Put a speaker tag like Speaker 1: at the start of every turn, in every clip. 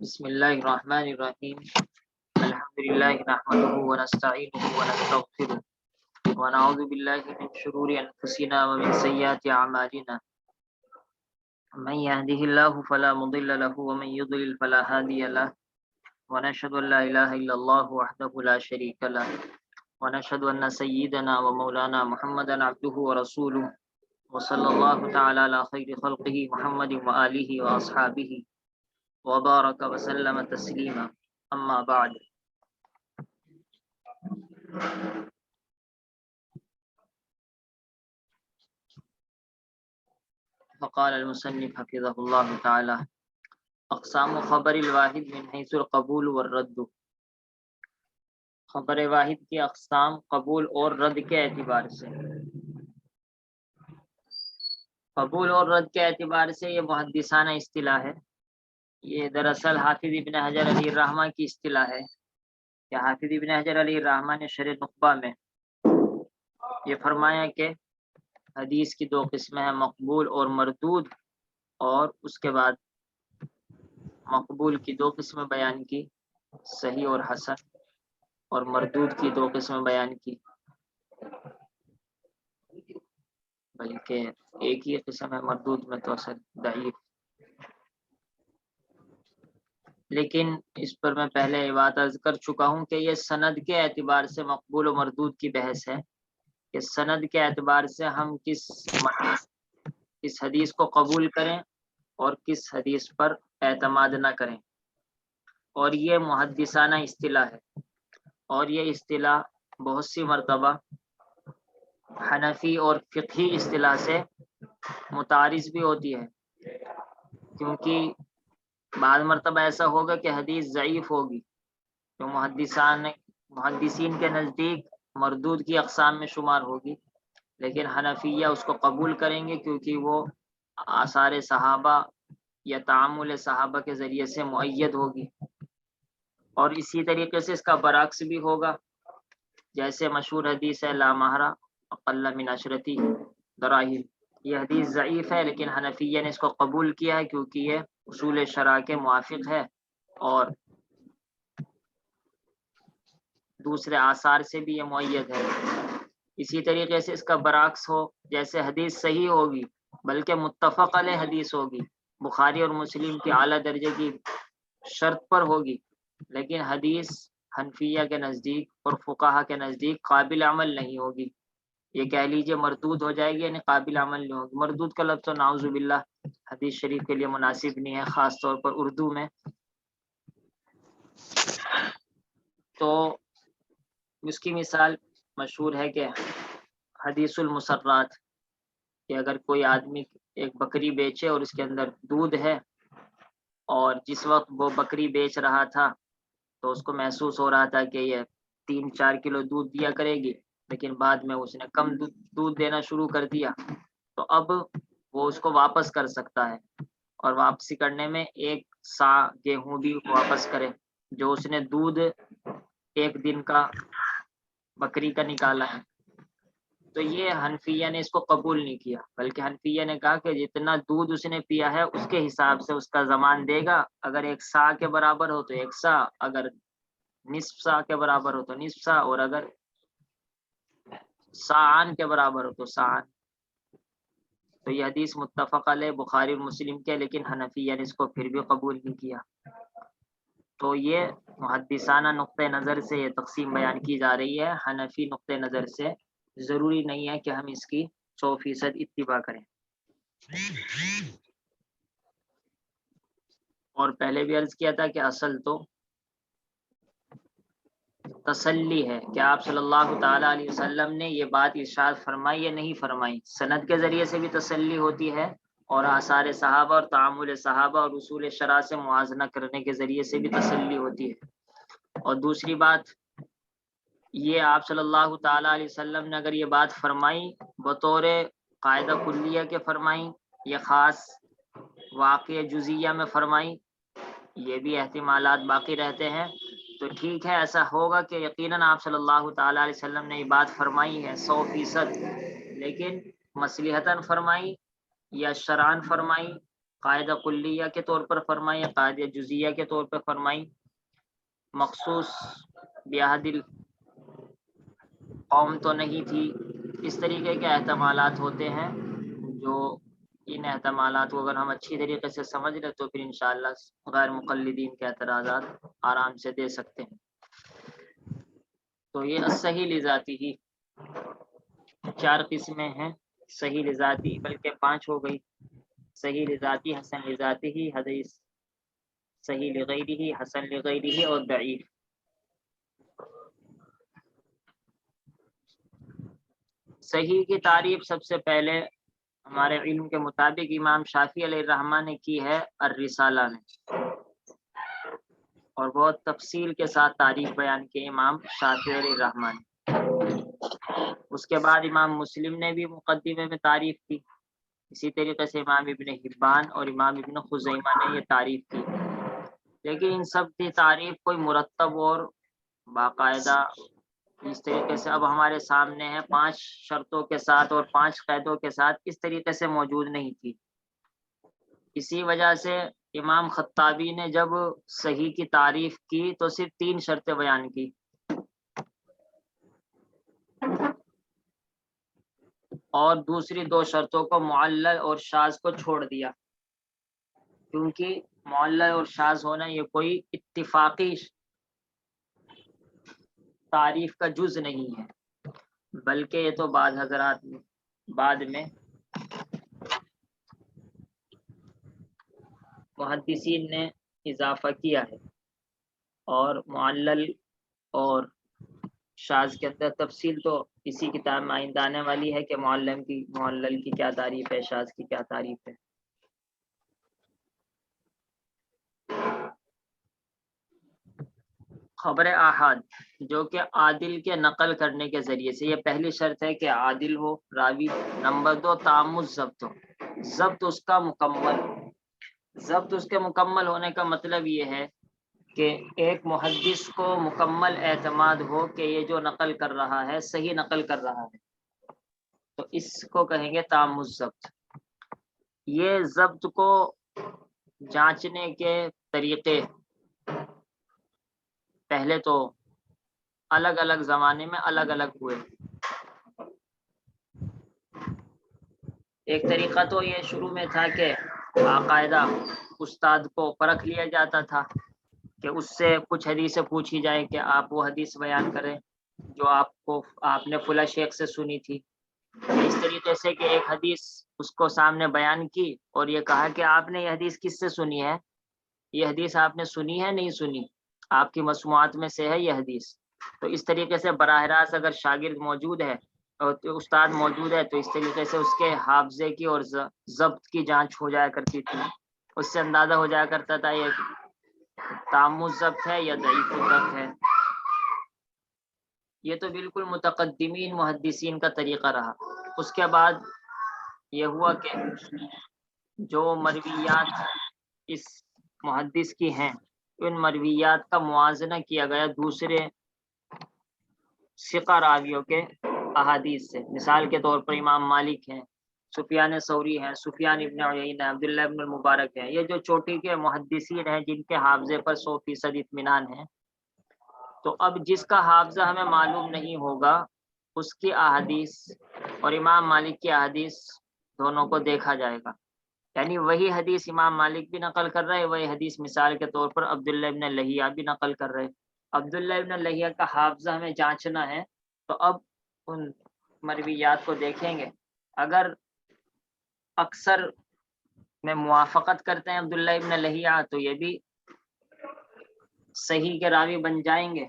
Speaker 1: بسم الله الرحمن الرحيم. الحمد لله نحمده ونستعينه ونستغفره ونعوذ بالله من شرور أنفسنا ومن سيئات أعمالنا. من يهده الله فلا مضل له ومن يضلل فلا هادي له ونشهد أن لا إله إلا الله وحده لا شريك له ونشهد أن سيدنا ومولانا محمدا عبده ورسوله وصلى الله تعالى على خير خلقه محمد وآله وأصحابه وبارك وسلم تسلیما اما بعد. فقال المصنف حفظه الله تعالى: اقسام خبر الواحد من حيث القبول والرد. خبر واحد کی اقسام قبول اور رد کے اعتبار سے. قبول اور رد کے اعتبار سے یہ محدثانہ اصطلاح ہے. یہ دراصل حافظ ابن حجر علیہ الرحمہ کی اصطلاح ہے کہ حافظ ابن حجر علیہ الرحمہ نے شرح نخبہ میں یہ فرمایا کہ حدیث کی دو قسمیں ہیں، مقبول اور مردود، اور اس کے بعد مقبول کی دو قسمیں بیان کی، صحیح اور حسن، اور مردود کی دو قسمیں بیان کی، بلکہ ایک ہی قسم ہے مردود میں تو اصل ضعیف. لیکن اس پر میں پہلے یہ بات عرض کر چکا ہوں کہ یہ سند کے اعتبار سے مقبول و مردود کی بحث ہے کہ سند کے اعتبار سے ہم کس حدیث کو قبول کریں اور کس حدیث پر اعتماد نہ کریں. اور یہ محدثانہ اصطلاح ہے، اور یہ اصطلاح بہت سی مرتبہ حنفی اور فقہی اصطلاح سے متعارض بھی ہوتی ہے، کیونکہ بعض مرتبہ ایسا ہوگا کہ حدیث ضعیف ہوگی جو محدثین کے نزدیک مردود کی اقسام میں شمار ہوگی، لیکن حنفیہ اس کو قبول کریں گے کیونکہ وہ آثار صحابہ یا تعامل صحابہ کے ذریعے سے مؤید ہوگی. اور اسی طریقے سے اس کا برعکس بھی ہوگا، جیسے مشہور حدیث ہے لا مہرہ اقل من عشرتی دراہم. یہ حدیث ضعیف ہے لیکن حنفیہ نے اس کو قبول کیا ہے کیونکہ یہ اصول شرع کے موافق ہے اور دوسرے آثار سے بھی یہ مؤید ہے. اسی طریقے سے اس کا برعکس ہو، جیسے حدیث صحیح ہوگی بلکہ متفق علیہ حدیث ہوگی، بخاری اور مسلم کی اعلیٰ درجے کی شرط پر ہوگی، لیکن حدیث حنفیہ کے نزدیک اور فقہا کے نزدیک قابل عمل نہیں ہوگی. یہ کہہ لیجئے مردود ہو جائے گی، یعنی قابل عمل نہیں ہوگی. مردود کا لفظ تو نعوذ باللہ حدیث شریف کے لیے مناسب نہیں ہے، خاص طور پر اردو میں. تو اس کی مثال مشہور ہے کہ حدیث المسرات، کہ اگر کوئی آدمی ایک بکری بیچے اور اس کے اندر دودھ ہے، اور جس وقت وہ بکری بیچ رہا تھا تو اس کو محسوس ہو رہا تھا کہ یہ 3-4 کلو دودھ دیا کرے گی، لیکن بعد میں اس نے کم دودھ دینا شروع کر دیا، تو اب وہ اس کو واپس کر سکتا ہے، اور واپسی کرنے میں 1 سا گیہوں بھی واپس کرے جو اس نے دودھ 1 دن کا بکری کا نکالا ہے. تو یہ حنفیہ نے اس کو قبول نہیں کیا، بلکہ حنفیہ نے کہا کہ جتنا دودھ اس نے پیا ہے اس کے حساب سے اس کا زمان دے گا. اگر 1 سا کے برابر ہو تو 1 سا، اگر نصف سا کے برابر ہو تو نصف سا، اور اگر ساعن کے برابر ہو تو ساعن. تو یہ حدیث متفق علیہ بخاری اور مسلم کے، لیکن حنفیہ نے اس کو پھر بھی قبول نہیں کیا. تو یہ محدثانہ نقطہ نظر سے یہ تقسیم بیان کی جا رہی ہے. حنفی نقطہ نظر سے ضروری نہیں ہے کہ ہم اس کی 100% اتباع کریں. اور پہلے بھی عرض کیا تھا کہ اصل تو تسلی ہے کہ آپ صلی اللہ تعالی علیہ وسلم نے یہ بات ارشاد فرمائی یا نہیں فرمائی. سند کے ذریعے سے بھی تسلی ہوتی ہے، اور آثار صحابہ اور تعامل صحابہ اور اصول شرع سے موازنہ کرنے کے ذریعے سے بھی تسلی ہوتی ہے. اور دوسری بات یہ آپ صلی اللہ تعالی علیہ وسلم نے اگر یہ بات فرمائی بطور قاعدہ کلیہ کے فرمائی یا خاص واقع جزیہ میں فرمائی، یہ بھی احتمالات باقی رہتے ہیں. تو ٹھیک ہے، ایسا ہوگا کہ یقیناً آپ صلی اللہ تعالی علیہ وسلم نے یہ بات فرمائی ہے 100%، لیکن مصلحتاً فرمائی یا شرعاً فرمائی قاعدہ کلیہ کے طور پر فرمائی یا قاعدہ جزیہ کے طور پر فرمائی، مخصوص بعہد القوم تو نہیں تھی. اس طریقے کے احتمالات ہوتے ہیں، جو ان احتمالات کو اگر ہم اچھی طریقے سے سمجھ لیں تو پھر انشاءاللہ غیر مقلدین کے اعتراضات آرام سے دے سکتے ہیں. تو یہ صحیح لذاتی ہی 4 قسمیں ہیں، صحیح لذاتی بلکہ 5 ہو گئی. صحیح لذاتی، حسن لذاتی ہی، حدیث صحیح لغیری ہی، حسن لغیری ہی اور ضعیف. صحیح کی تعریف سب سے پہلے ہمارے علم کے مطابق امام شافعی علیہ الرحمہ نے کی ہے الرسالہ میں، اور بہت تفصیل کے ساتھ تعریف بیان کی امام شافعی علیہ الرحمہ نے. اس کے بعد امام مسلم نے بھی مقدمے میں تعریف کی، اسی طریقے سے امام ابن حبان اور امام ابن خزیمہ نے یہ تعریف کی. لیکن ان سب کی تعریف کوئی مرتب اور باقاعدہ اس طریقے سے اب ہمارے سامنے ہے 5 شرطوں کے ساتھ اور 5 قیدوں کے ساتھ اس طریقے سے موجود نہیں تھی. اسی وجہ سے امام خطابی نے جب صحیح کی تعریف کی تو صرف 3 شرطیں بیان کی، اور دوسری 2 شرطوں کو معلل اور شاذ کو چھوڑ دیا، کیونکہ معلل اور شاذ ہونا یہ کوئی اتفاقی تعریف کا جز نہیں ہے، بلکہ یہ تو بعض حضرات بعد میں محدثین نے اضافہ کیا ہے. اور معلل اور شاذ کے اندر تفصیل تو اسی کتاب میں آئندہ آنے والی ہے کہ معلل کی کیا تعریف ہے، شاذ کی کیا تعریف ہے. خبر احاد جو کہ عادل کے نقل کرنے کے ذریعے سے، یہ پہلی شرط ہے کہ عادل ہو راوی. نمبر 2 تام الضبط ہو، ضبط اس کا مکمل ہو. ضبط اس کے مکمل ہونے کا مطلب یہ ہے کہ ایک محدث کو مکمل اعتماد ہو کہ یہ جو نقل کر رہا ہے صحیح نقل کر رہا ہے، تو اس کو کہیں گے تام الضبط. یہ ضبط کو جانچنے کے طریقے پہلے تو الگ الگ زمانے میں الگ الگ ہوئے. ایک طریقہ تو یہ شروع میں تھا کہ باقاعدہ استاد کو پرکھ لیا جاتا تھا کہ اس سے کچھ حدیثیں پوچھی جائے کہ آپ وہ حدیث بیان کریں جو آپ نے فلاں شیخ سے سنی تھی. اس طریقے سے کہ ایک حدیث اس کو سامنے بیان کی اور یہ کہا کہ آپ نے یہ حدیث کس سے سنی ہے، یہ حدیث آپ نے سنی ہے نہیں سنی، آپ کی مسموعات میں سے ہے یہ حدیث. تو اس طریقے سے براہ راست اگر شاگرد موجود ہے اور استاد موجود ہے تو اس طریقے سے اس کے حافظے کی اور ضبط کی جانچ ہو جایا کرتی تھی. اس سے اندازہ ہو جایا کرتا تھا یہ تام الضبط ہے یا ضعیف الضبط ہے. یہ تو بالکل متقدمین محدثین کا طریقہ رہا. اس کے بعد یہ ہوا کہ جو مرویات اس محدث کی ہیں ان مرویات کا موازنہ کیا گیا دوسرے ثقہ راویوں کے احادیث سے. مثال کے طور پر امام مالک ہیں، سفیان ثوری ہیں، سفیان ابن عیینہ، عبداللہ ابن المبارک ہیں. یہ جو چوٹی کے محدثین ہیں جن کے حافظے پر 100% اطمینان ہے، تو اب جس کا حافظہ ہمیں معلوم نہیں ہوگا اس کی احادیث اور امام مالک کی احادیث دونوں کو دیکھا جائے گا. یعنی وہی حدیث امام مالک بھی نقل کر رہے، وہی حدیث مثال کے طور پر عبداللہ ابن لہیہ بھی نقل کر رہے. عبداللہ ابن لہیہ کا حافظہ ہمیں جانچنا ہے تو اب ان مرویات کو دیکھیں گے. اگر اکثر میں موافقت کرتے ہیں عبداللہ ابن لہیہ تو یہ بھی صحیح کے راوی بن جائیں گے،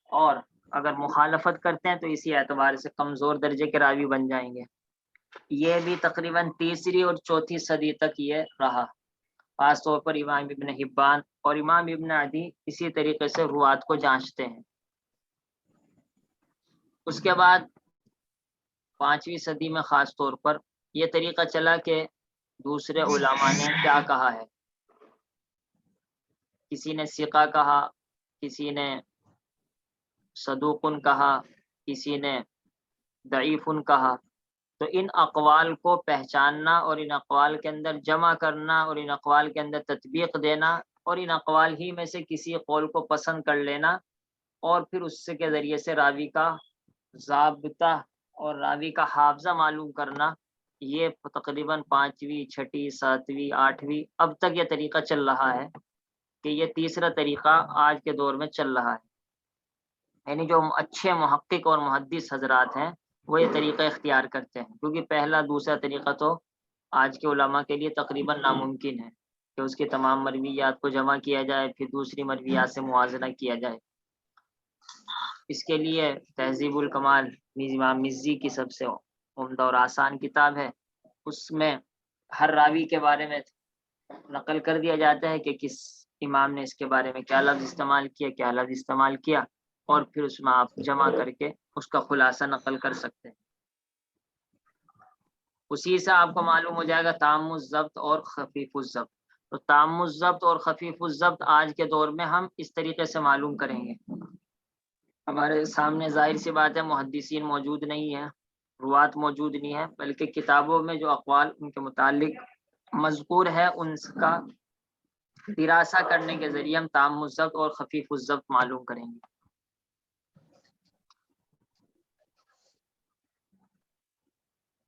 Speaker 1: اور اگر مخالفت کرتے ہیں تو اسی اعتبار سے کمزور درجے کے راوی بن جائیں گے. یہ بھی تقریباً 3 اور 4 صدی تک یہ رہا. خاص طور پر امام ابن حبان اور امام ابن عدی اسی طریقے سے روات کو جانچتے ہیں. اس کے بعد 5ویں صدی میں خاص طور پر یہ طریقہ چلا کہ دوسرے علماء نے کیا کہا ہے، کسی نے ثقہ کہا، کسی نے صدوقن کہا، کسی نے ضعیفن کہا. تو ان اقوال کو پہچاننا اور ان اقوال کے اندر جمع کرنا اور ان اقوال کے اندر تطبیق دینا اور ان اقوال ہی میں سے کسی قول کو پسند کر لینا اور پھر اس سے کے ذریعے سے راوی کا ضابطہ اور راوی کا حافظہ معلوم کرنا، یہ تقریباً 5ویں 6ٹھی 7ویں 8ویں اب تک یہ طریقہ چل رہا ہے کہ یہ تیسرا طریقہ آج کے دور میں چل رہا ہے. یعنی جو اچھے محقق اور محدث حضرات ہیں وہ یہ طریقہ اختیار کرتے ہیں، کیونکہ پہلا دوسرا طریقہ تو آج کے علماء کے لیے تقریباً ناممکن ہے کہ اس کی تمام مرویات کو جمع کیا جائے پھر دوسری مرویات سے موازنہ کیا جائے. اس کے لیے تہذیب الکمال امام مزی کی سب سے عمدہ اور آسان کتاب ہے. اس میں ہر راوی کے بارے میں نقل کر دیا جاتا ہے کہ کس امام نے اس کے بارے میں کیا لفظ استعمال کیا، کیا لفظ استعمال کیا، اور پھر اس میں آپ جمع کر کے اس کا خلاصہ نقل کر سکتے ہیں. اسی سے آپ کو معلوم ہو جائے گا تام الضبط اور خفیف الضبط. تو تام الضبط اور خفیف الضبط آج کے دور میں ہم اس طریقے سے معلوم کریں گے. ہمارے سامنے ظاہر سی بات ہے محدثین موجود نہیں ہیں، روات موجود نہیں ہے، بلکہ کتابوں میں جو اقوال ان کے متعلق مذکور ہے ان کا دراسہ کرنے کے ذریعے ہم تام الضبط اور خفیف الضبط معلوم کریں گے.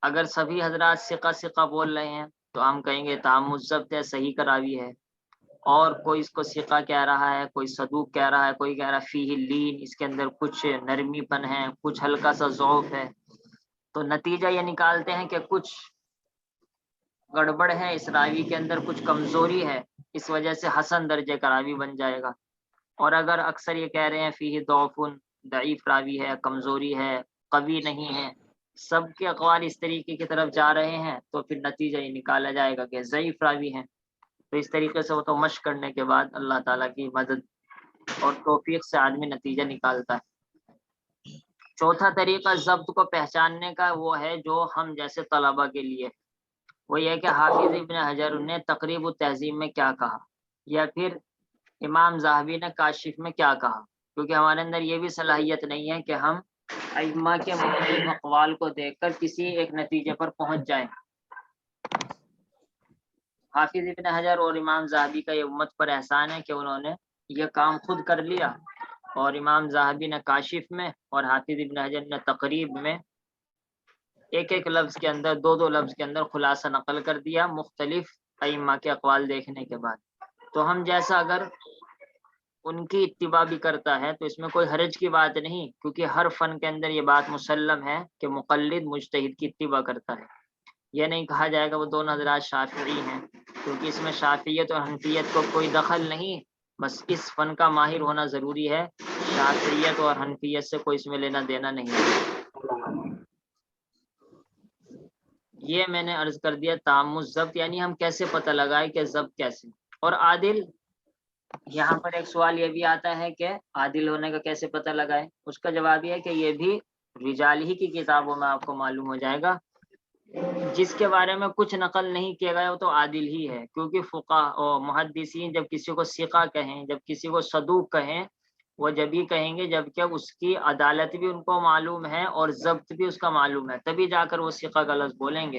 Speaker 1: اگر سبھی حضرات ثقہ بول رہے ہیں تو ہم کہیں گے تام الضبط ہے، صحیح کا راوی ہے. اور کوئی اس کو ثقہ کہہ رہا ہے، کوئی صدوق کہہ رہا ہے، کوئی کہہ رہا ہے فیہ لین، اس کے اندر کچھ نرمی پن ہے، کچھ ہلکا سا ضعف ہے، تو نتیجہ یہ نکالتے ہیں کہ کچھ گڑبڑ ہے اس راوی کے اندر، کچھ کمزوری ہے، اس وجہ سے حسن درجے کا راوی بن جائے گا. اور اگر اکثر یہ کہہ رہے ہیں فیہ ضعف، ضعیف راوی ہے، کمزوری ہے، قوی نہیں ہے، سب کے اقوال اس طریقے کی طرف جا رہے ہیں، تو پھر نتیجہ یہ نکالا جائے گا کہ ضعیف راوی ہیں. تو اس طریقے سے وہ تو مشق کرنے کے بعد اللہ تعالیٰ کی مدد اور توفیق سے آدمی نتیجہ نکالتا ہے. چوتھا طریقہ ضبط کو پہچاننے کا وہ ہے جو ہم جیسے طلبہ کے لیے، وہ یہ کہ حافظ ابن حجر نے تقریب التہذیب میں کیا کہا یا پھر امام ذہبی نے کاشف میں کیا کہا، کیونکہ ہمارے اندر یہ بھی صلاحیت نہیں ہے کہ ہم ائمہ کے مختلف اقوال کو دیکھ کر کسی ایک نتیجے پر پہنچ جائیں. حافظ ابن حجر اور امام ذہبی کا یہ امت پر احسان ہے کہ انہوں نے یہ کام خود کر لیا، اور امام ذہبی نے کاشف میں اور حافظ ابن حجر نے تقریب میں ایک ایک لفظ کے اندر دو لفظ کے اندر خلاصہ نقل کر دیا مختلف ائمہ کے اقوال دیکھنے کے بعد. تو ہم جیسا اگر ان کی اتباع بھی کرتا ہے تو اس میں کوئی حرج کی بات نہیں، کیونکہ ہر فن کے اندر یہ بات مسلم ہے کہ مقلد مجتہد کی اتباع کرتا ہے. یہ نہیں کہا جائے گا وہ دونوں حضرات شافعی ہیں، کیونکہ اس میں شافعیت اور حنفیت کو کوئی دخل نہیں، بس اس فن کا ماہر ہونا ضروری ہے. شافعیت اور حنفیت سے کوئی اس میں لینا دینا نہیں. یہ میں نے عرض کر دیا تام الضبط، یعنی ہم کیسے پتہ لگائے کہ ضبط کیسے. اور عادل، یہاں پر ایک سوال یہ بھی آتا ہے کہ عادل ہونے کا کیسے پتہ لگائے. اس کا جواب یہ ہے کہ یہ بھی رجال ہی کی کتابوں میں آپ کو معلوم ہو جائے گا. جس کے بارے میں کچھ نقل نہیں کیا گیا وہ تو عادل ہی ہے، کیونکہ فقہ اور محدثین جب کسی کو ثقہ کہیں، جب کسی کو صدوق کہیں، وہ جب ہی کہیں گے جب کہ اس کی عدالت بھی ان کو معلوم ہے اور ضبط بھی اس کا معلوم ہے، تبھی جا کر وہ ثقہ کا لفظ بولیں گے.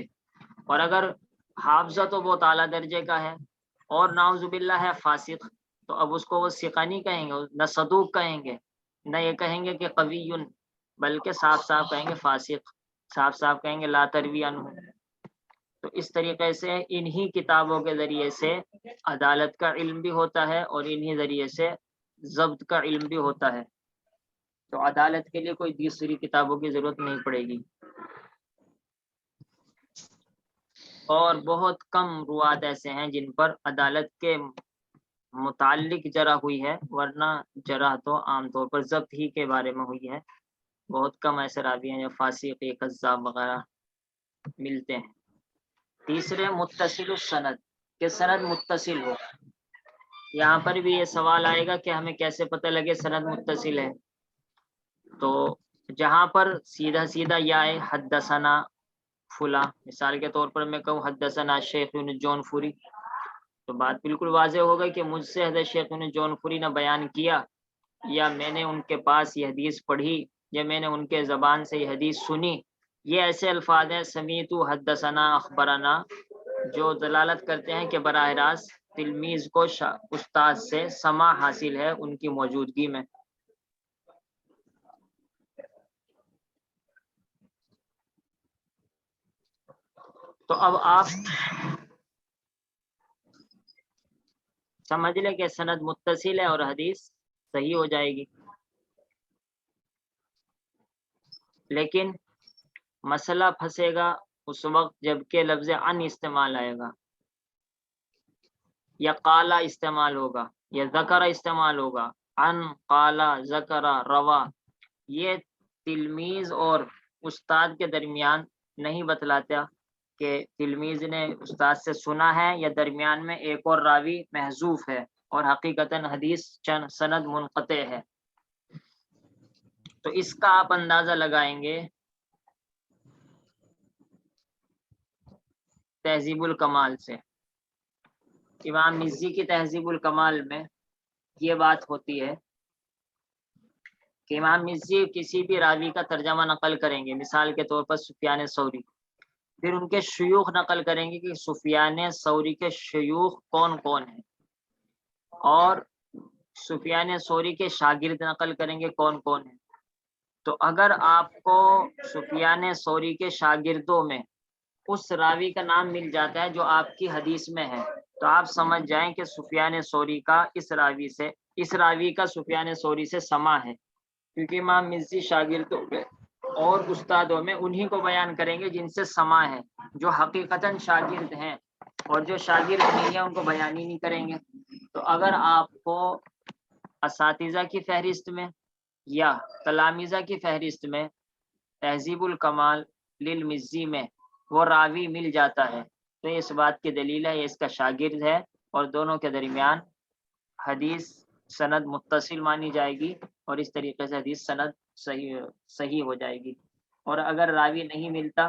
Speaker 1: اور اگر حافظہ تو بہت اعلیٰ درجے کا ہے اور نعوذ باللہ ہے فاسق، تو اب اس کو وہ ثقہ نہیں کہیں گے، نہ صدوق کہیں گے، نہ یہ کہیں گے کہ قوی، بلکہ صاف صاف کہیں گے فاسق، صاف صاف کہیں گے لا تروی عنہ. تو اس طریقے سے انہی کتابوں کے ذریعے سے عدالت کا علم بھی ہوتا ہے اور انہی ذریعے سے ضبط کا علم بھی ہوتا ہے. تو عدالت کے لیے کوئی دوسری کتابوں کی ضرورت نہیں پڑے گی. اور بہت کم روات ایسے ہیں جن پر عدالت کے متعلق جرح ہوئی ہے، ورنہ جرح تو عام طور پر ضبط ہی کے بارے میں ہوئی ہے. بہت کم ایسے راوی ہیں جو فاسق، کذاب وغیرہ ملتے ہیں. تیسرے متصل السند، کہ سند متصل ہو. یہاں پر بھی یہ سوال آئے گا کہ ہمیں کیسے پتہ لگے سند متصل ہے. تو جہاں پر سیدھا سیدھا یا حدثنا فلاں، مثال کے طور پر میں کہوں حدثنا شیخ بن جونفری، تو بات بالکل واضح ہو گئی کہ مجھ سے حضرت شیخ بن جونفری نے بیان کیا، یا میں نے ان کے پاس یہ حدیث پڑھی، یا میں نے ان کے زبان سے یہ حدیث سنی. یہ ایسے الفاظ ہیں سمیتو حدثنا اخبرنا جو دلالت کرتے ہیں کہ براہ راست تلمیذ کو استاد سے سماع حاصل ہے ان کی موجودگی میں۔ تو اب آپ سمجھ لیں کہ سند متصل ہے اور حدیث صحیح ہو جائے گی، لیکن مسئلہ پھنسے گا اس وقت جب کہ لفظ ان استعمال آئے گا، یا قالا استعمال ہوگا، یا ذکر استعمال ہوگا۔ ان، قالا، ذکر، روا، یہ تلمیذ اور استاد کے درمیان نہیں بتلاتا کہ تلمیذ نے استاد سے سنا ہے یا درمیان میں ایک اور راوی محذوف ہے اور حقیقتاً حدیث سند منقطع ہے۔ تو اس کا آپ اندازہ لگائیں گے تہذیب الکمال سے۔ امام مزی کی تہذیب الکمال میں یہ بات ہوتی ہے کہ امام مزی کسی بھی راوی کا ترجمہ نقل کریں گے، مثال کے طور پر سفیان ثوری، پھر ان کے شیوخ نقل کریں گے کہ سفیان ثوری کے شیوخ کون کون ہیں، اور سفیان ثوری کے شاگرد نقل کریں گے کون کون ہیں۔ تو اگر آپ کو سفیان ثوری کے شاگردوں میں اس راوی کا نام مل جاتا ہے جو آپ کی حدیث میں ہے، تو آپ سمجھ جائیں کہ سفیان ثوری کا اس راوی کا سفیان ثوری سے سماع ہے، کیونکہ امام مزی شاگردوں میں اور استادوں میں انہی کو بیان کریں گے جن سے سماع ہے، جو حقیقتاً شاگرد ہیں، اور جو شاگرد نہیں ہیں ان کو بیان ہی نہیں کریں گے۔ تو اگر آپ کو اساتذہ کی فہرست میں یا تلامذہ کی فہرست میں تہذیب الکمال للمزی میں وہ راوی مل جاتا ہے تو یہ اس بات کی دلیل ہے یہ اس کا شاگرد ہے، اور دونوں کے درمیان حدیث سند متصل مانی جائے گی، اور اس طریقے سے حدیث سند صحیح ہو جائے گی۔ اور اگر راوی نہیں ملتا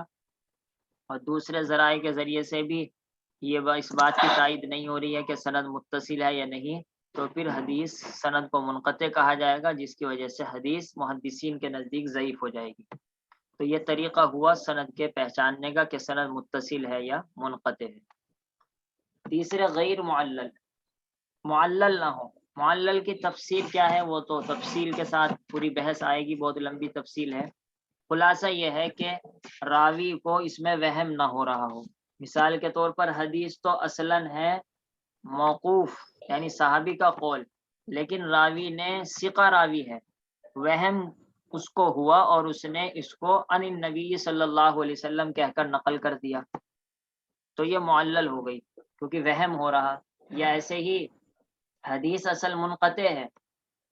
Speaker 1: اور دوسرے ذرائع کے ذریعے سے بھی یہ اس بات کی تائید نہیں ہو رہی ہے کہ سند متصل ہے یا نہیں، تو پھر حدیث سند کو منقطع کہا جائے گا، جس کی وجہ سے حدیث محدثین کے نزدیک ضعیف ہو جائے گی۔ تو یہ طریقہ ہوا سند کے پہچاننے کا کہ سند متصل ہے یا منقطع ہے۔ تیسرے غیر معلل، معلل نہ ہو۔ معلل کی تفسیر کیا ہے وہ تو تفصیل کے ساتھ پوری بحث آئے گی، بہت لمبی تفصیل ہے۔ خلاصہ یہ ہے کہ راوی کو اس میں وہم نہ ہو رہا ہو۔ مثال کے طور پر حدیث تو اصلاً ہے موقوف یعنی صحابی کا قول، لیکن راوی نے ثقہ راوی ہے، وہم اس کو ہوا اور اس نے اس کو عن النبی صلی اللہ علیہ وسلم کہہ کر نقل کر دیا، تو یہ معلل ہو گئی کیونکہ وہم ہو رہا۔ یا ایسے ہی حدیث اصل منقطع ہے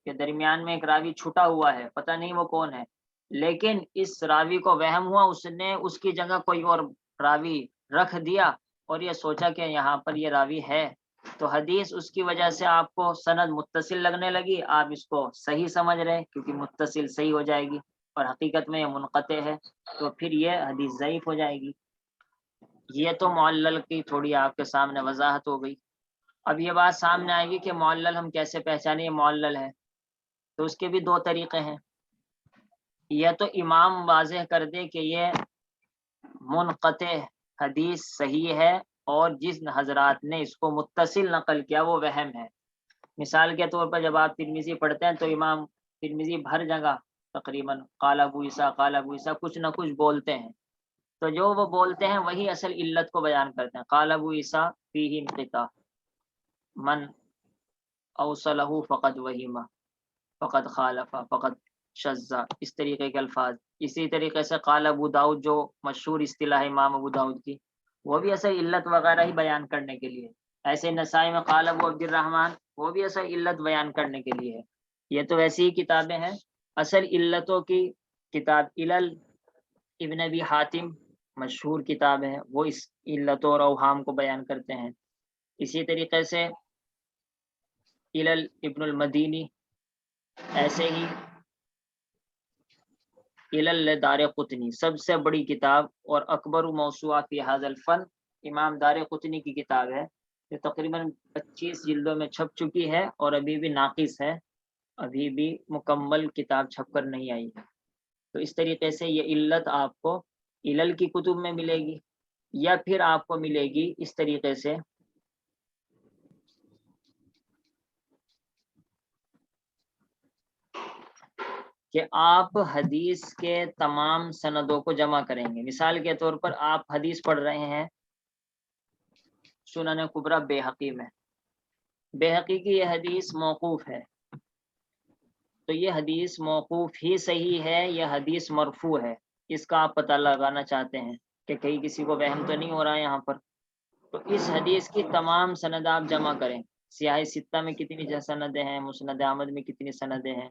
Speaker 1: کہ درمیان میں ایک راوی چھٹا ہوا ہے، پتہ نہیں وہ کون ہے، لیکن اس راوی کو وہم ہوا، اس نے اس کی جگہ کوئی اور راوی رکھ دیا اور یہ سوچا کہ یہاں پر یہ راوی ہے، تو حدیث اس کی وجہ سے آپ کو سند متصل لگنے لگی، آپ اس کو صحیح سمجھ رہے کیونکہ متصل صحیح ہو جائے گی، اور حقیقت میں یہ منقطع ہے تو پھر یہ حدیث ضعیف ہو جائے گی۔ یہ تو معلل کی تھوڑی آپ کے سامنے وضاحت ہو گئی۔ اب یہ بات سامنے آئے گی کہ معلل ہم کیسے پہچانیں یہ معلل ہے، تو اس کے بھی دو طریقے ہیں۔ یا تو امام واضح کر دے کہ یہ منقطع حدیث صحیح ہے اور جس حضرات نے اس کو متصل نقل کیا وہ وہم ہے۔ مثال کے طور پر جب آپ ترمذی پڑھتے ہیں تو امام ترمذی ہر جگہ تقریباً قال ابو عیسیٰ کچھ نہ کچھ بولتے ہیں، تو جو وہ بولتے ہیں وہی اصل علت کو بیان کرتے ہیں۔ قال ابو عیسیٰ فیہ انقطاع، من اوصلہ فقد وہم، فقد خالف، فقد شذ، اس طریقے کے الفاظ۔ اسی طریقے سے قال ابو داؤد جو مشہور اصطلاح امام ابو داؤد کی، وہ بھی اصل علت وغیرہ ہی بیان کرنے کے لیے۔ ایسے نسائی میں قال ابو عبد الرحمن، وہ بھی اصل علت بیان کرنے کے لیے ہے۔ یہ تو ویسی ہی کتابیں ہیں، اصل علتوں کی کتاب علل ابن ابی حاتم مشہور کتاب ہے، وہ اس علتوں اور اوہام کو بیان کرتے ہیں۔ اسی طریقے سے علل ابن المدینی، ایسے ہی علل دارقطنی، سب سے بڑی کتاب اور اکبر موسوعہ فی ھذا الفن امام دارقطنی کی کتاب ہے، جو تقریباً 25 جلدوں میں چھپ چکی ہے اور ابھی بھی ناقص ہے، ابھی بھی مکمل کتاب چھپ کر نہیں آئی ہے۔ تو اس طریقے سے یہ علت آپ کو علل کی کتب میں ملے گی، یا پھر آپ کو ملے گی اس طریقے سے کہ آپ حدیث کے تمام سندوں کو جمع کریں گے۔ مثال کے طور پر آپ حدیث پڑھ رہے ہیں سنن کبریٰ بیہقی میں، بیہقی کی یہ حدیث موقوف ہے، تو یہ حدیث موقوف ہی صحیح ہے یا حدیث مرفوع ہے، اس کا آپ پتہ لگانا چاہتے ہیں کہ کہیں کسی کو وہم تو نہیں ہو رہا ہے یہاں پر۔ تو اس حدیث کی تمام سند آپ جمع کریں، سیاہ ستہ میں کتنی سندیں ہیں، مسند احمد میں کتنی سندیں ہیں،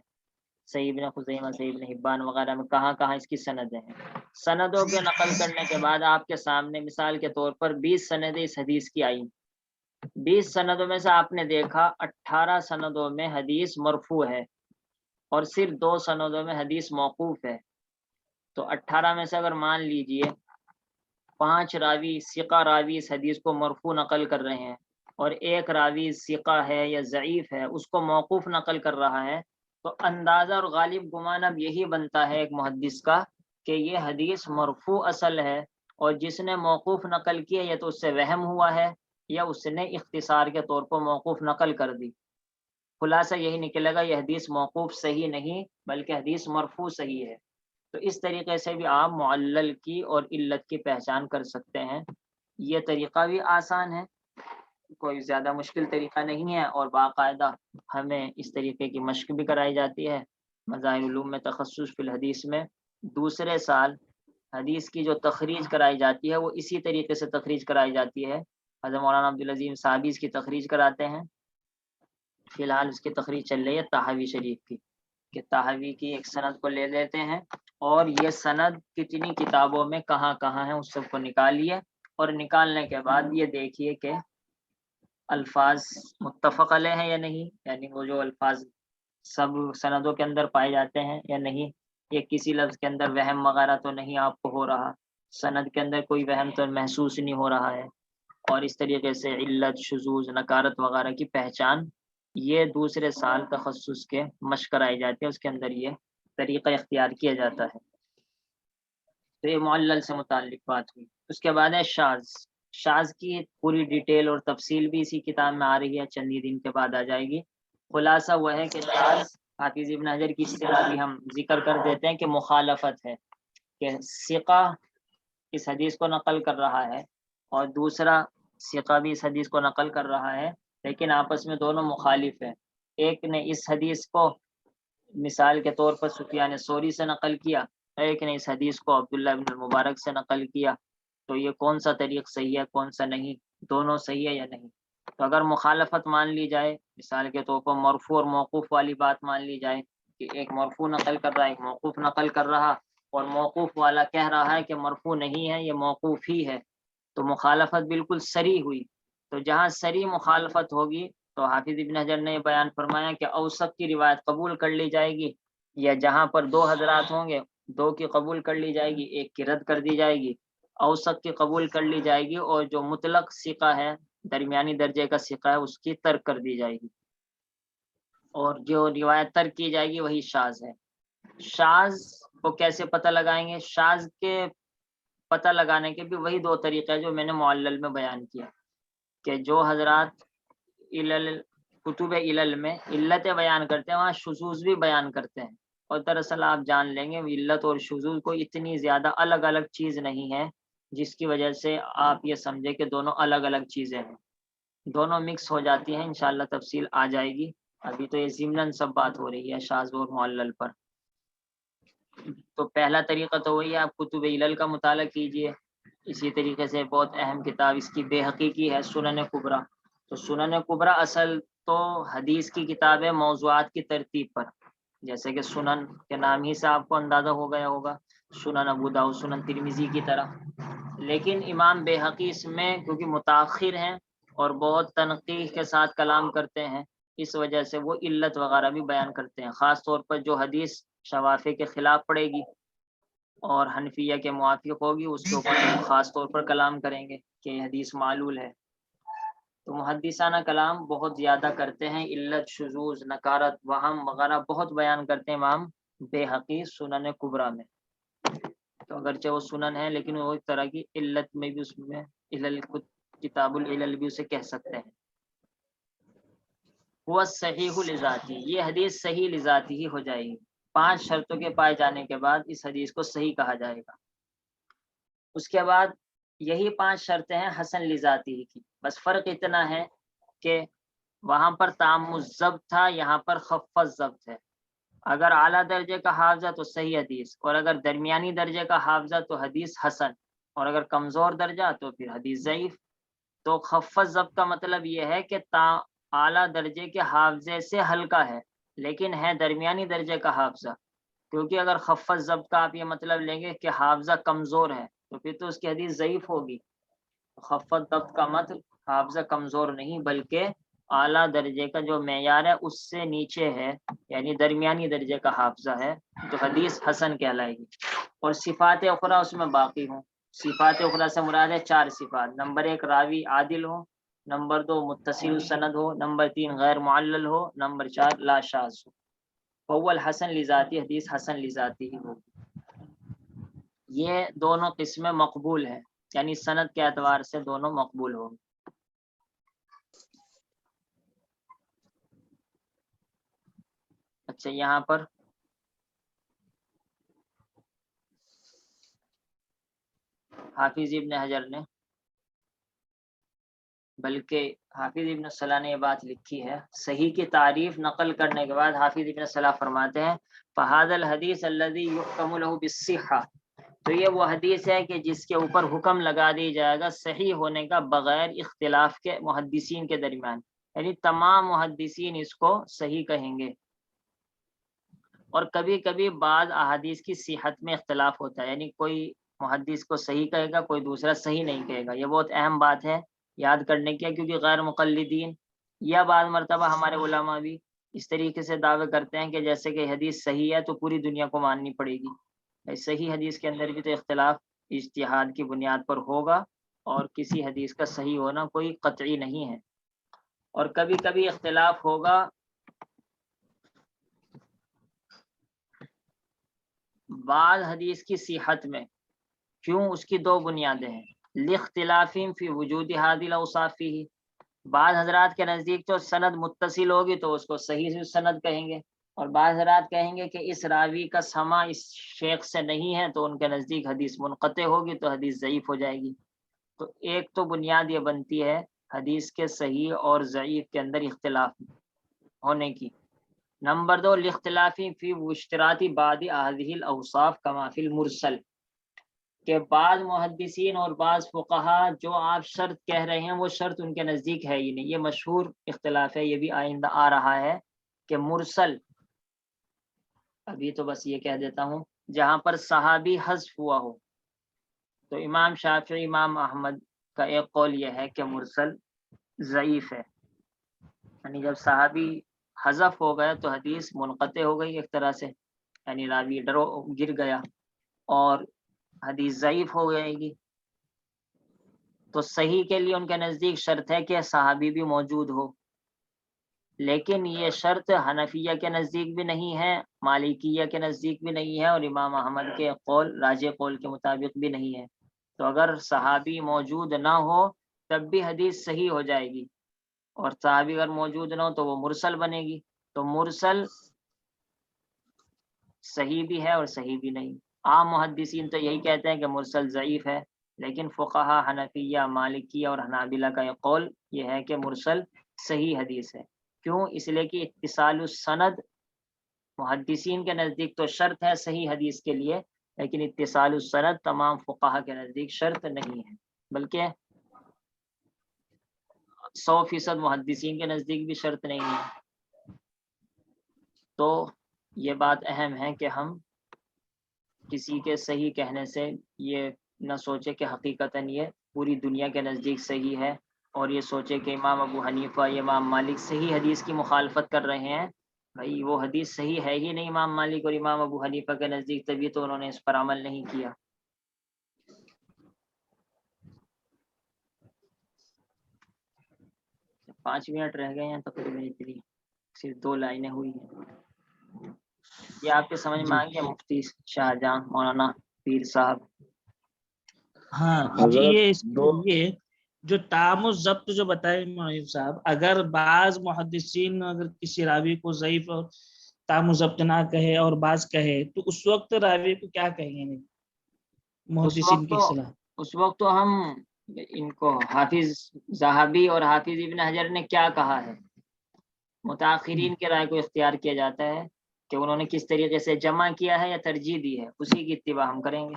Speaker 1: صحیح ابن خزیمہ، صحیح ابن حبان وغیرہ میں کہاں کہاں اس کی سندیں ہیں۔ سندوں کے نقل کرنے کے بعد آپ کے سامنے مثال کے طور پر 20 سندیں اس حدیث کی آئیں، 20 سندوں میں سے آپ نے دیکھا 18 سندوں میں حدیث مرفوع ہے اور صرف 2 سندوں میں حدیث موقوف ہے، تو 18 میں سے اگر مان لیجئے 5 راوی ثقہ راوی اس حدیث کو مرفوع نقل کر رہے ہیں اور ایک راوی ثقہ ہے یا ضعیف ہے اس کو موقوف نقل کر رہا ہے، تو اندازہ اور غالب گمان اب یہی بنتا ہے ایک محدث کا کہ یہ حدیث مرفوع اصل ہے، اور جس نے موقوف نقل کیا یا تو اس سے وہم ہوا ہے یا اس نے اختصار کے طور پر موقوف نقل کر دی۔ خلاصہ یہی نکلے گا یہ حدیث موقوف صحیح نہیں بلکہ حدیث مرفوع صحیح ہے۔ تو اس طریقے سے بھی آپ معلل کی اور علت کی پہچان کر سکتے ہیں۔ یہ طریقہ بھی آسان ہے، کوئی زیادہ مشکل طریقہ نہیں ہے، اور باقاعدہ ہمیں اس طریقے کی مشق بھی کرائی جاتی ہے۔ مظاہر علوم میں تخصص فی الحدیث میں دوسرے سال حدیث کی جو تخریج کرائی جاتی ہے وہ اسی طریقے سے تخریج کرائی جاتی ہے۔ حضرت مولانا عبدالعظیم صاحبی اس کی تخریج کراتے ہیں، فی الحال اس کی تخریج چل رہی ہے طحاوی شریف کی، کہ طحاوی کی ایک سند کو لے لیتے ہیں اور یہ سند کتنی کتابوں میں کہاں کہاں ہے اس سب کو نکالیے، اور نکالنے کے بعد یہ دیکھیے کہ الفاظ متفق علیہ ہیں یا نہیں، یعنی وہ جو الفاظ سب سندوں کے اندر پائے جاتے ہیں یا نہیں، یہ کسی لفظ کے اندر وہم وغیرہ تو نہیں آپ کو ہو رہا، سند کے اندر کوئی وہم تو محسوس نہیں ہو رہا ہے، اور اس طریقے سے علت، شذوذ، نکارت وغیرہ کی پہچان یہ دوسرے سال تخصص کے مشق کرائی جاتی ہے، اس کے اندر یہ طریقہ اختیار کیا جاتا ہے۔ تو یہ معلل سے متعلق بات ہوئی۔ اس کے بعد ہے شاذ۔ شاذ کی پوری ڈیٹیل اور تفصیل بھی اسی کتاب میں آ رہی ہے، چند دن کے بعد آ جائے گی۔ خلاصہ وہ ہے کہ شاذ، حافظ ابن حجر کی اصطلاح بھی ہم ذکر کر دیتے ہیں کہ مخالفت ہے، کہ ثقہ اس حدیث کو نقل کر رہا ہے اور دوسرا ثقہ بھی اس حدیث کو نقل کر رہا ہے، لیکن آپس میں دونوں مخالف ہیں۔ ایک نے اس حدیث کو مثال کے طور پر سفیان ثوری سے نقل کیا، ایک نے اس حدیث کو عبداللہ بن المبارک سے نقل کیا، تو یہ کون سا طریق صحیح ہے کون سا نہیں، دونوں صحیح ہے یا نہیں؟ تو اگر مخالفت مان لی جائے، مثال کے طور پر مرفوع اور موقوف والی بات مان لی جائے کہ ایک مرفوع نقل کر رہا ہے ایک موقوف نقل کر رہا، اور موقوف والا کہہ رہا ہے کہ مرفوع نہیں ہے یہ موقوف ہی ہے، تو مخالفت بالکل صریح ہوئی۔ تو جہاں صریح مخالفت ہوگی تو حافظ ابن حجر نے بیان فرمایا کہ اوثق کی روایت قبول کر لی جائے گی، یا جہاں پر 2 حضرات ہوں گے 2 کی قبول کر لی جائے گی، ایک کی رد کر دی جائے گی، اوثق کی قبول کر لی جائے گی، اور جو مطلق ثقہ ہے درمیانی درجے کا ثقہ ہے اس کی ترک کر دی جائے گی، اور جو روایت ترک کی جائے گی وہی شاذ ہے۔ شاذ کو کیسے پتہ لگائیں گے؟ شاذ کے پتہ لگانے کے بھی وہی 2 طریقے جو میں نے معلل میں بیان کیا، کہ جو حضرات کتب علل میں علتیں بیان کرتے ہیں وہاں شذوذ بھی بیان کرتے ہیں، اور دراصل آپ جان لیں گے علت اور شذوذ کو اتنی زیادہ الگ الگ چیز نہیں ہے جس کی وجہ سے آپ یہ سمجھے کہ دونوں الگ الگ چیزیں ہیں، دونوں مکس ہو جاتی ہیں، انشاءاللہ تفصیل آ جائے گی، ابھی تو یہ ضمناً سب بات ہو رہی ہے شاذ اور معلل پر۔ تو پہلا طریقہ تو وہی ہے، آپ کتب علل کا مطالعہ کیجئے۔ اسی طریقے سے بہت اہم کتاب اس کی بیہقی کی ہے سنن کبریٰ۔ تو سنن کبریٰ اصل تو حدیث کی کتاب ہے موضوعات کی ترتیب پر، جیسے کہ سنن کے نام ہی سے آپ کو اندازہ ہو گیا ہوگا، سنن ابو داؤد، سنن ترمذی کی طرح، لیکن امام بیہقی اس میں کیونکہ متاخر ہیں اور بہت تنقیح کے ساتھ کلام کرتے ہیں، اس وجہ سے وہ علت وغیرہ بھی بیان کرتے ہیں، خاص طور پر جو حدیث شوافع کے خلاف پڑے گی اور حنفیہ کے موافق ہوگی اس کے اوپر خاص طور پر کلام کریں گے کہ یہ حدیث معلول ہے۔ تو محدثانہ کلام بہت زیادہ کرتے ہیں، علت، شذوذ، نکارت، وہم وغیرہ بہت بیان کرتے ہیں امام بیہقی سنن کبریٰ میں۔ تو اگرچہ وہ سنن ہے لیکن وہ ایک طرح کی علت میں بھی اس میں علل کتاب العلل بھی اسے کہہ سکتے ہیں. وہ صحیح لذاتی، یہ حدیث صحیح لذاتی ہی ہو جائے گی. 5 شرطوں کے پائے جانے کے بعد اس حدیث کو صحیح کہا جائے گا. اس کے بعد یہی 5 شرطیں ہیں حسن لذاتی ہی کی، بس فرق اتنا ہے کہ وہاں پر تام الضبط تھا، یہاں پر خفت ضبط ہے. اگر اعلیٰ درجے کا حافظہ تو صحیح حدیث، اور اگر درمیانی درجے کا حافظہ تو حدیث حسن، اور اگر کمزور درجہ تو پھر حدیث ضعیف. تو خفت ضبط کا مطلب یہ ہے کہ اعلیٰ درجے کے حافظے سے ہلکا ہے لیکن ہے درمیانی درجے کا حافظہ. کیونکہ اگر خفت ضبط کا آپ یہ مطلب لیں گے کہ حافظہ کمزور ہے تو پھر تو اس کی حدیث ضعیف ہوگی. خفت ضبط کا مطلب حافظہ کمزور نہیں بلکہ اعلیٰ درجے کا جو معیار ہے اس سے نیچے ہے، یعنی درمیانی درجے کا حافظہ ہے، تو حدیث حسن کہلائے گی. اور صفات اخرى اس میں باقی ہوں. صفات اخرى سے مراد ہے 4 صفات. نمبر 1 راوی عادل ہو، نمبر 2 متصل سند ہو، نمبر 3 غیر معلل ہو، نمبر 4 لا شاذ ہو. اول حسن لذاتی، حدیث حسن لذاتی ہی ہوگی. یہ دونوں قسمیں مقبول ہیں، یعنی سند کے اعتبار سے دونوں مقبول ہوں. اچھا، یہاں پر حافظ ابن حجر نے، بلکہ حافظ ابن صلاح نے یہ بات لکھی ہے، صحیح کی تعریف نقل کرنے کے بعد حافظ ابن صلاح فرماتے ہیں فہذا الحدیث الذی یحکم له بالصحہ، تو یہ وہ حدیث ہے کہ جس کے اوپر حکم لگا دی جائے گا صحیح ہونے کا بغیر اختلاف کے محدثین کے درمیان، یعنی تمام محدثین اس کو صحیح کہیں گے. اور کبھی کبھی بعض احادیث کی صحت میں اختلاف ہوتا ہے، یعنی کوئی محدث کو صحیح کہے گا کوئی دوسرا صحیح نہیں کہے گا. یہ بہت اہم بات ہے یاد کرنے کی، کیونکہ غیر مقلدین یا بعض مرتبہ ہمارے علماء بھی اس طریقے سے دعوے کرتے ہیں کہ جیسے کہ حدیث صحیح ہے تو پوری دنیا کو ماننی پڑے گی. صحیح حدیث کے اندر بھی تو اختلاف اجتہاد کی بنیاد پر ہوگا، اور کسی حدیث کا صحیح ہونا کوئی قطعی نہیں ہے. اور کبھی کبھی اختلاف ہوگا بعض حدیث کی صحت میں. کیوں؟ اس کی 2 بنیادیں ہیں. لاختلاف فی وجود هذه الاوصاف فيه، بعض حضرات کے نزدیک تو سند متصل ہوگی تو اس کو صحیح سند کہیں گے، اور بعض حضرات کہیں گے کہ اس راوی کا سماع اس شیخ سے نہیں ہے تو ان کے نزدیک حدیث منقطع ہوگی تو حدیث ضعیف ہو جائے گی. تو ایک تو بنیاد یہ بنتی ہے حدیث کے صحیح اور ضعیف کے اندر اختلاف ہونے کی. نمبر 2 الاختلاف فی اشتراط بعض هذه الاوصاف کما فی المرسل، کہ بعض محدثین اور بعض فقہا جو آپ شرط کہہ رہے ہیں وہ شرط ان کے نزدیک ہے ہی نہیں. یہ مشہور اختلاف ہے، یہ بھی آئندہ آ رہا ہے کہ مرسل، ابھی تو بس یہ کہہ دیتا ہوں، جہاں پر صحابی حذف ہوا ہو. تو امام شافعی امام احمد کا ایک قول یہ ہے کہ مرسل ضعیف ہے، یعنی جب صحابی حذف ہو گیا تو حدیث منقطع ہو گئی ایک طرح سے، یعنی راوی گر گیا اور حدیث ضعیف ہو جائے گی. تو صحیح کے لیے ان کے نزدیک شرط ہے کہ صحابی بھی موجود ہو، لیکن یہ شرط حنفیہ کے نزدیک بھی نہیں ہے، مالکیہ کے نزدیک بھی نہیں ہے، اور امام احمد کے قول راجح قول کے مطابق بھی نہیں ہے. تو اگر صحابی موجود نہ ہو تب بھی حدیث صحیح ہو جائے گی، اور صحابی اگر موجود نہ ہو تو وہ مرسل بنے گی. تو مرسل صحیح بھی ہے اور صحیح بھی نہیں. عام محدثین تو یہی کہتے ہیں کہ مرسل ضعیف ہے، لیکن فقہا حنفیہ مالکیہ اور حنابلہ کا یہ قول یہ ہے کہ مرسل صحیح حدیث ہے. کیوں؟ اس لیے کہ اتصال السند محدثین کے نزدیک تو شرط ہے صحیح حدیث کے لیے، لیکن اتصال السند تمام فقہا کے نزدیک شرط نہیں ہے، بلکہ 100% محدثین کے نزدیک بھی شرط نہیں ہے. تو یہ بات اہم ہے کہ ہم کسی کے صحیح کہنے سے یہ نہ سوچے کہ حقیقتاً یہ پوری دنیا کے نزدیک صحیح ہے، اور یہ سوچے کہ امام ابو حنیفہ یا امام مالک صحیح حدیث کی مخالفت کر رہے ہیں. بھائی وہ حدیث صحیح ہے ہی نہیں امام مالک اور امام ابو حنیفہ کے نزدیک، تبھی تو انہوں نے اس پر عمل نہیں کیا. پانچ منٹ رہ گئے ہیں تقریباً، اتنی صرف 2 لائنیں ہوئی ہیں. یہ آپ کے سمجھ میں آ گیا مفتی شاہجہاں مولانا پیر صاحب.
Speaker 2: ہاں جی، یہ اس کے لیے جو تام و ضبط جو بتائے معیب صاحب، اگر بعض محدثین اگر کسی راوی کو ضعیف اور تام و ضبط نہ کہے اور بعض کہے تو اس وقت راوی کو کیا کہیں گے محدثین کی اصطلاح؟
Speaker 1: اس وقت تو ہم ان کو حافظ ذہبی اور حافظ ابن حجر نے کیا کہا ہے، متاخرین کے رائے کو اختیار کیا جاتا ہے کہ انہوں نے کس طریقے سے جمع کیا ہے یا ترجیح دی ہے، اسی کی اتباع ہم کریں گے.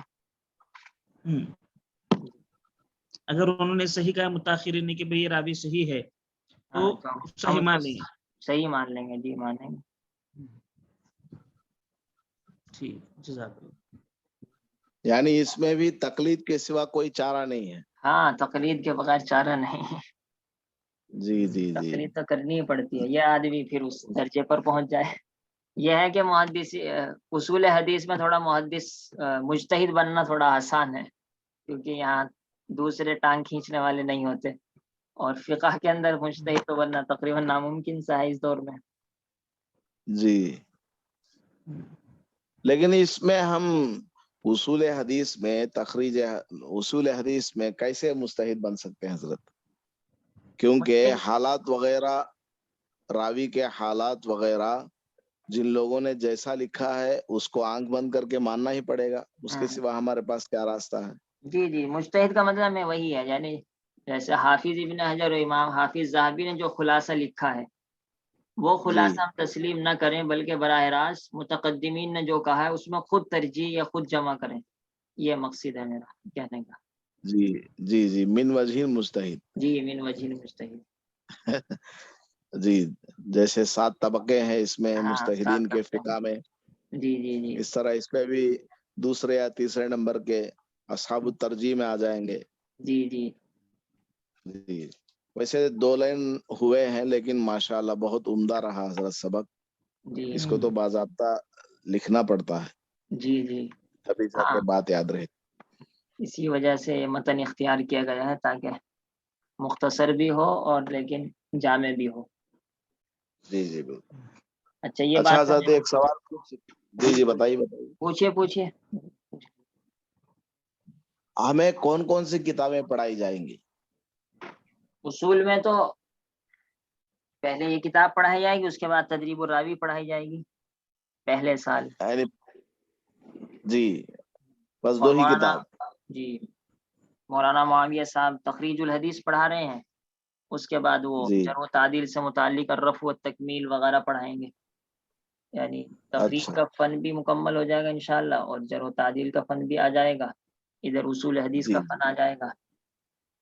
Speaker 2: اگر انہوں نے صحیح کہا متاخرین نے کہ بھئی یہ راوی صحیح ہے تو صحیح مان لیں گے.
Speaker 1: صحیح مان لیں گے، جی مان لیں گے.
Speaker 2: ٹھیک، جزاک اللہ.
Speaker 3: یعنی اس میں بھی تقلید کے سوا کوئی چارہ نہیں ہے.
Speaker 1: ہاں، تقلید کے بغیر چارہ نہیں ہے.
Speaker 3: جی جی جی،
Speaker 1: تقلید تو کرنی ہی پڑتی ہے، یہ آدمی پھر اس درجے پر پہنچ جائے. یہ ہے کہ محدث اصول حدیث میں تھوڑا محدث مجتہد بننا تھوڑا آسان ہے، کیونکہ یہاں دوسرے ٹانگ کھینچنے والے نہیں ہوتے، اور فقہ کے اندر مجتہد تو بننا تقریباً ناممکن سا ہے اس دور میں.
Speaker 3: جی، لیکن اس میں ہم اصول حدیث میں تخریج اصول حدیث میں کیسے مجتہد بن سکتے ہیں حضرت؟ کیونکہ حالات وغیرہ، راوی کے حالات وغیرہ جن لوگوں نے جیسا لکھا ہے اس کو آنکھ بند کر کے ماننا ہی پڑے گا، اس کے سوا ہمارے پاس کیا راستہ ہے؟ جی
Speaker 1: جی، مجتہد کا مطلب میں وہی ہے، یعنی جیسے حافظ ابن حجر اور امام حافظ ذہبی نے جو خلاصہ لکھا ہے وہ خلاصہ ہم تسلیم نہ کریں، بلکہ براہ راست متقدمین نے جو کہا ہے اس میں خود ترجیح یا خود جمع کریں. یہ مقصد ہے میرا کہنے کا.
Speaker 3: جی جی جی، من وجہ مجتہد.
Speaker 1: جی، من وجہ مجتہد.
Speaker 3: جی، جیسے 7 طبقے ہیں اس میں مجتہدین کے فقہ میں،
Speaker 1: جی جی جی،
Speaker 3: اس طرح اس پہ بھی دوسرے یا تیسرے نمبر کے اصحاب الترجیح میں آ جائیں گے.
Speaker 1: جی جی
Speaker 3: جی، ویسے 2 لائن ہوئے ہیں لیکن ماشاءاللہ بہت عمدہ رہا حضرت سبق.
Speaker 1: جی،
Speaker 3: اس کو تو باضابطہ لکھنا پڑتا ہے،
Speaker 1: جی جی،
Speaker 3: تبھی جا کے بات یاد رہے.
Speaker 1: اسی وجہ سے متن اختیار کیا گیا ہے تاکہ مختصر بھی ہو اور لیکن جامع بھی ہو.
Speaker 3: جی جی بالکل.
Speaker 1: اچھا، یہ
Speaker 3: اچھا
Speaker 1: بات
Speaker 3: حضرت ایک سوال. جی جی بتائیے.
Speaker 1: پوچھیے.
Speaker 3: ہمیں کون کون سی کتابیں پڑھائی جائیں گی؟
Speaker 1: اصول میں تو پہلے یہ کتاب پڑھائی جائے گی، اس کے بعد تدریب الراوی پڑھائی جائے گی پہلے سال.
Speaker 3: جی، بس 2 ہی کتاب.
Speaker 1: جی، مولانا معاویہ صاحب تخریج الحدیث پڑھا رہے ہیں، اس کے بعد وہ جرح و تعدیل سے متعلق الرفع والتکمیل وغیرہ پڑھائیں گے. یعنی تخریج کا فن بھی مکمل ہو جائے گا انشاءاللہ، اور جرح و تعدیل کا فن بھی آ جائے گا، ادھر اصول حدیث کا فن آ جائے گا.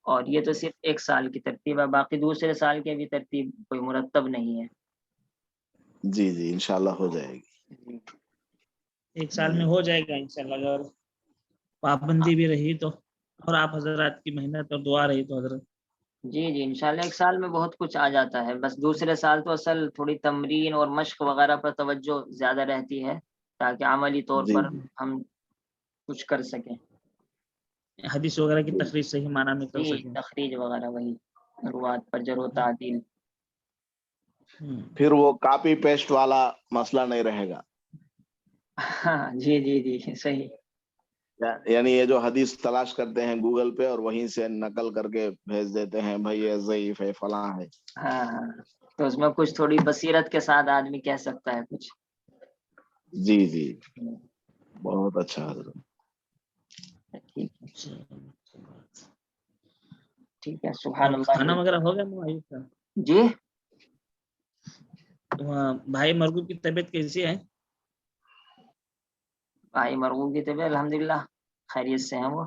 Speaker 1: اور یہ تو صرف 1 سال کی ترتیب ہے، باقی دوسرے سال کی بھی ترتیب کوئی مرتب نہیں ہے.
Speaker 3: جی جی انشاءاللہ ہو جائے گی.
Speaker 2: 1 سال میں ہو جائے گا انشاءاللہ، اگر پابندی بھی رہی تو، اور آپ حضرات کی محنت اور دعا رہی تو حضرت.
Speaker 1: جی جی انشاءاللہ 1 سال میں بہت کچھ آ جاتا ہے، بس دوسرے سال تو اصل تھوڑی تمرین اور مشق وغیرہ پر توجہ زیادہ رہتی ہے تاکہ عملی طور پر ہم کچھ کر سکیں،
Speaker 2: حدیث وغیرہ کی تخریج صحیح معنی میں کر سکیں.
Speaker 1: تخریج وغیرہ وہی روات پر جرح و تعدیل.
Speaker 3: پھر وہ کاپی پیسٹ والا مسئلہ نہیں رہے گا.
Speaker 1: جی جی جی صحیح.
Speaker 3: یعنی یہ جو حدیث تلاش کرتے ہیں گوگل پہ اور وہیں سے نقل کر کے بھیج دیتے ہیں بھائی یہ ضعیف ہے فلاں ہے.
Speaker 1: ہاں، تو اس میں کچھ تھوڑی بصیرت کے ساتھ آدمی کہہ سکتا ہے کچھ.
Speaker 3: جی جی بہت اچھا حضرت.
Speaker 1: ٹھیک ہے، سبحان اللہ.
Speaker 2: کھانا وغیرہ ہو گیا؟
Speaker 1: جی،
Speaker 2: بھائی مرغوب کی طبیعت کیسی ہے؟
Speaker 1: بھائی مرغوب کی طبیعت الحمدللہ خیریت سے ہیں وہ.